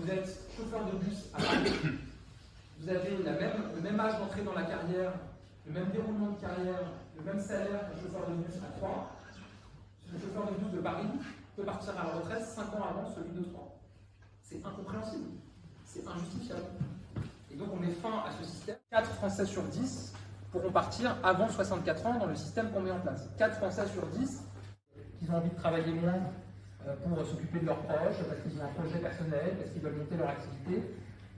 vous êtes chauffeur de bus à Paris, vous avez le même âge d'entrée dans la carrière, le même déroulement de carrière, le même salaire qu'un chauffeur de bus à Troyes. Le chauffeur de bus de Paris peut partir à la retraite 5 ans avant celui de Troyes. C'est incompréhensible, c'est injustifiable. Et donc on met fin à ce système. 4 Français sur 10 pourront partir avant 64 ans dans le système qu'on met en place. 4 Français sur 10 qui ont envie de travailler moins pour s'occuper de leurs proches, parce qu'ils ont un projet personnel, parce qu'ils veulent monter leur activité,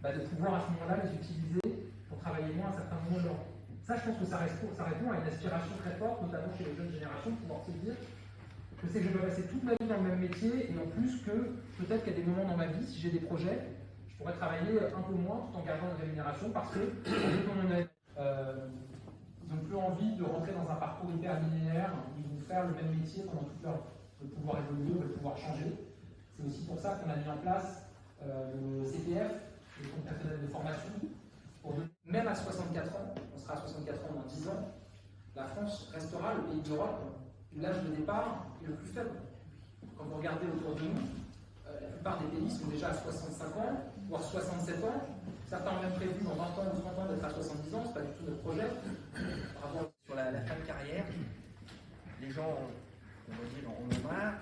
de pouvoir à ce moment-là les utiliser pour travailler moins à un certain moment de leur vie. Ça, je pense que ça répond à une aspiration très forte, notamment chez les jeunes générations, de pouvoir se dire je sais que je peux passer toute ma vie dans le même métier, et en plus que peut-être qu'à des moments dans ma vie, si j'ai des projets, je pourrais travailler un peu moins tout en gardant une rémunération parce que dès qu'on en est, ils n'ont plus envie de rentrer dans un parcours hyper linéaire, ils vont faire le même métier pendant toute leur vie. Ils veulent pouvoir évoluer, ils veulent pouvoir changer. C'est aussi pour ça qu'on a mis en place le CPF, le compte personnel de formation, même à 64 ans, on sera à 64 ans dans 10 ans, la France restera le pays d'Europe où l'âge de départ est le plus faible. Quand vous regardez autour de nous, la plupart des pays sont déjà à 65 ans, voire 67 ans. Certains ont même prévu dans 20 ans ou 30 ans d'être à 70 ans, ce n'est pas du tout notre projet. Sur la fin de carrière, les gens, on va dire, en ont marre,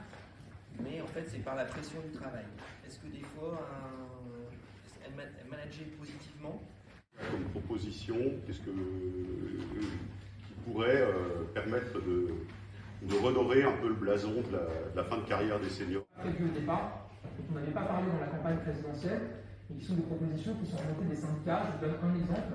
mais en fait c'est par la pression du travail. Est-ce que des fois, manager positivement comme proposition, qu'est-ce qui pourrait permettre de redorer un peu le blason de la fin de carrière des seniors. Prévu au départ, on n'avait pas parlé dans la campagne présidentielle, et qui sont des propositions qui sont remontées des syndicats. Je vous donne un exemple.